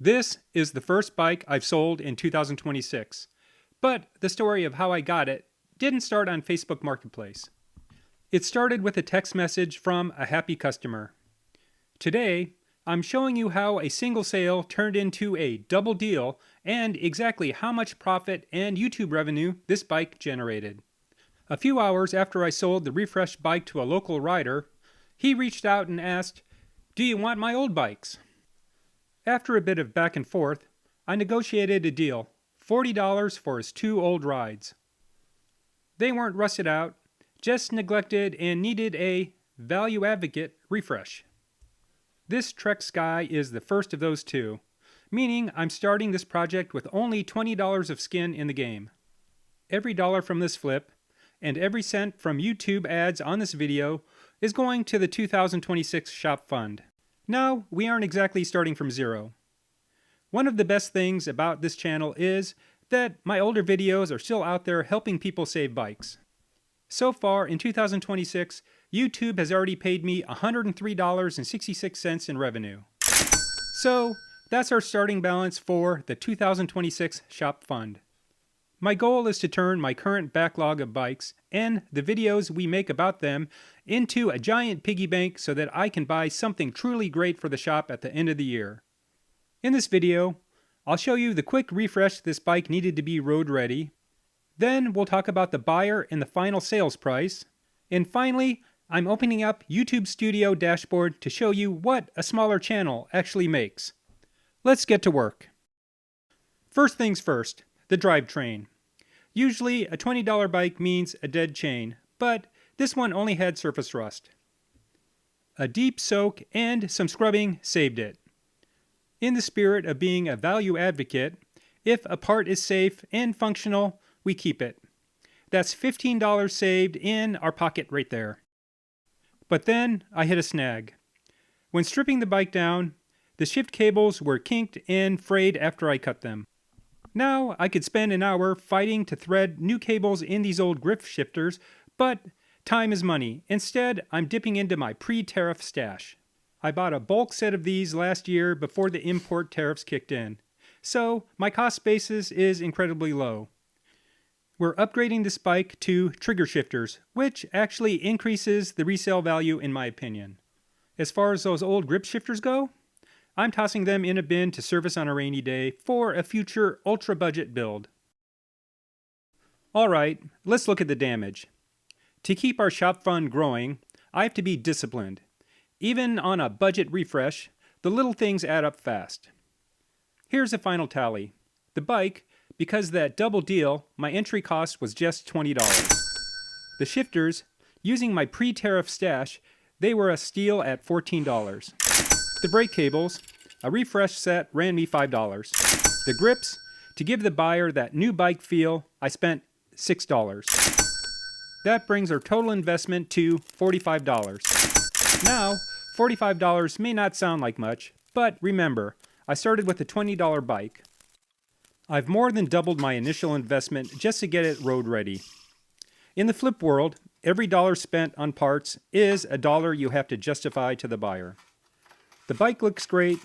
This is the first bike I've sold in 2026, but the story of how I got it didn't start on Facebook Marketplace. It started with a text message from a happy customer. Today, I'm showing you how a single sale turned into a double deal and exactly how much profit and YouTube revenue this bike generated. A few hours after I sold the refreshed bike to a local rider, he reached out and asked, "Do you want my old bikes?" After a bit of back and forth, I negotiated a deal, $40 for his 2 old rides. They weren't rusted out, just neglected and needed a value advocate refresh. This Trek Skye is the first of those 2, meaning I'm starting this project with only $20 of skin in the game. Every dollar from this flip, and every cent from YouTube ads on this video is going to the 2026 Shop Fund. Now, we aren't exactly starting from zero. One of the best things about this channel is that my older videos are still out there helping people save bikes. So far, in 2026, YouTube has already paid me $103.66 in revenue. So, that's our starting balance for the 2026 Shop Fund. My goal is to turn my current backlog of bikes and the videos we make about them into a giant piggy bank so that I can buy something truly great for the shop at the end of the year. In this video, I'll show you the quick refresh this bike needed to be road ready. Then we'll talk about the buyer and the final sales price. And finally, I'm opening up YouTube Studio Dashboard to show you what a smaller channel actually makes. Let's get to work. First things first, the drivetrain. Usually a $20 bike means a dead chain, but this one only had surface rust. A deep soak and some scrubbing saved it. In the spirit of being a value advocate, if a part is safe and functional, we keep it. That's $15 saved in our pocket right there. But then I hit a snag. When stripping the bike down, the shift cables were kinked and frayed after I cut them. Now I could spend an hour fighting to thread new cables in these old grip shifters, but time is money. Instead, I'm dipping into my pre-tariff stash. I bought a bulk set of these last year before the import tariffs kicked in, so my cost basis is incredibly low. We're upgrading this bike to trigger shifters, which actually increases the resale value in my opinion. As far as those old grip shifters go, I'm tossing them in a bin to service on a rainy day for a future ultra-budget build. Alright, let's look at the damage. To keep our shop fund growing, I have to be disciplined. Even on a budget refresh, the little things add up fast. Here's a final tally. The bike, because of that double deal, my entry cost was just $20. The shifters, using my pre-tariff stash, they were a steal at $14. The brake cables, a refresh set ran me $5. The grips, to give the buyer that new bike feel, I spent $6. That brings our total investment to $45. Now, $45 may not sound like much, but remember, I started with a $20 bike. I've more than doubled my initial investment just to get it road ready. In the flip world, every dollar spent on parts is a dollar you have to justify to the buyer. The bike looks great,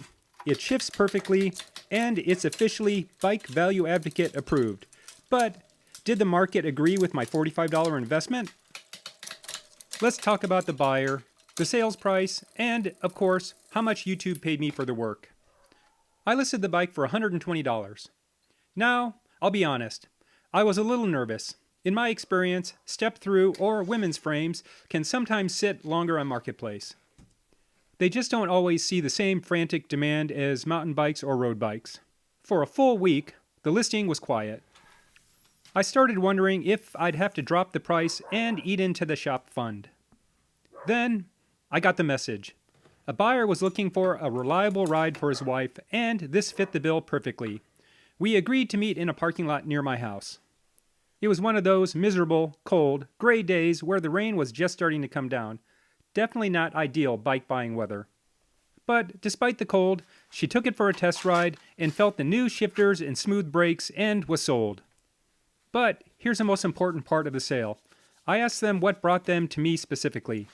it shifts perfectly, and it's officially Bike Value Advocate approved. But did the market agree with my $45 investment? Let's talk about the buyer, the sales price, and, of course, how much YouTube paid me for the work. I listed the bike for $120. Now, I'll be honest, I was a little nervous. In my experience, step-through or women's frames can sometimes sit longer on Marketplace. They just don't always see the same frantic demand as mountain bikes or road bikes. For a full week, the listing was quiet. I started wondering if I'd have to drop the price and eat into the shop fund. Then, I got the message. A buyer was looking for a reliable ride for his wife, and this fit the bill perfectly. We agreed to meet in a parking lot near my house. It was one of those miserable, cold, gray days where the rain was just starting to come down. Definitely not ideal bike buying weather. But despite the cold, she took it for a test ride and felt the new shifters and smooth brakes and was sold. But here's the most important part of the sale. I asked them what brought them to me specifically.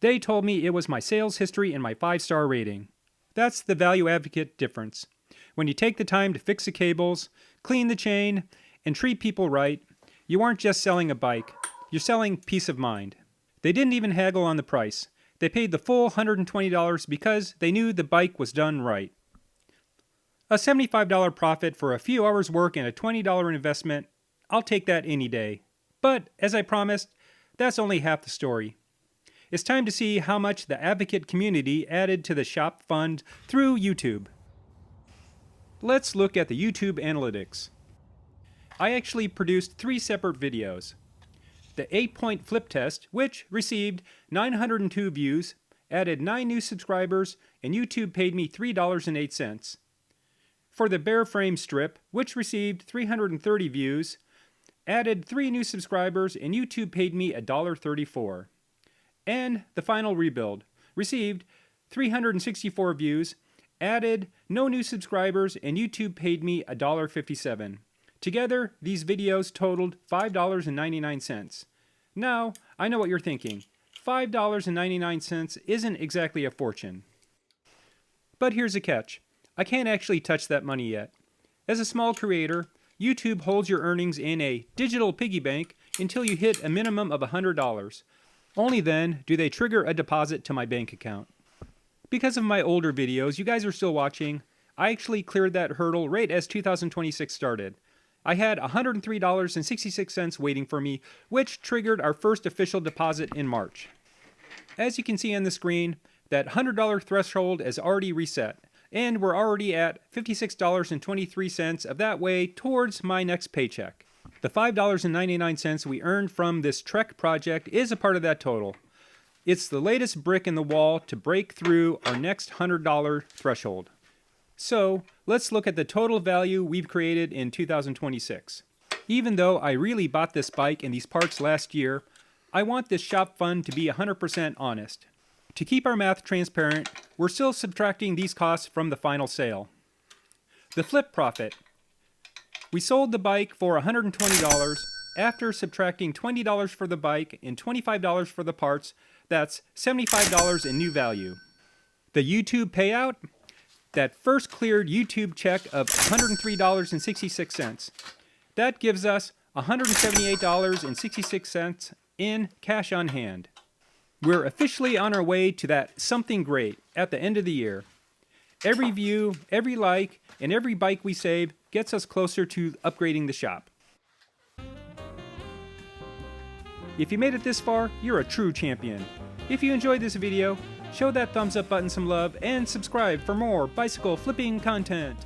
They told me it was my sales history and my 5-star rating. That's the value advocate difference. When you take the time to fix the cables, clean the chain, and treat people right, you aren't just selling a bike, you're selling peace of mind. They didn't even haggle on the price. They paid the full $120 because they knew the bike was done right. A $75 profit for a few hours work and a $20 investment, I'll take that any day. But, as I promised, that's only half the story. It's time to see how much the advocate community added to the shop fund through YouTube. Let's look at the YouTube analytics. I actually produced 3 separate videos. The 8-point flip test, which received 902 views, added 9 new subscribers, and YouTube paid me $3.08. For the bear frame strip, which received 330 views, added 3 new subscribers, and YouTube paid me $1.34. And the final rebuild received 364 views, added no new subscribers, and YouTube paid me $1.57. Together, these videos totaled $5.99. Now, I know what you're thinking. $5.99 isn't exactly a fortune. But here's a catch. I can't actually touch that money yet. As a small creator, YouTube holds your earnings in a digital piggy bank until you hit a minimum of $100. Only then do they trigger a deposit to my bank account. Because of my older videos, you guys are still watching, I actually cleared that hurdle right as 2026 started. I had $103.66 waiting for me, which triggered our first official deposit in March. As you can see on the screen, that $100 threshold is already reset, and we're already at $56.23 of that way towards my next paycheck. The $5.99 we earned from this Trek project is a part of that total. It's the latest brick in the wall to break through our next $100 threshold. So, let's look at the total value we've created in 2026. Even though I really bought this bike and these parts last year, I want this shop fund to be 100% honest. To keep our math transparent, we're still subtracting these costs from the final sale. The flip profit. We sold the bike for $120 after subtracting $20 for the bike and $25 for the parts. That's $75 in new value. The YouTube payout. That first cleared YouTube check of $103.66. That gives us $178.66 in cash on hand. We're officially on our way to that something great at the end of the year. Every view, every like, and every bike we save gets us closer to upgrading the shop. If you made it this far, you're a true champion. If you enjoyed this video, show that thumbs up button some love and subscribe for more bicycle flipping content.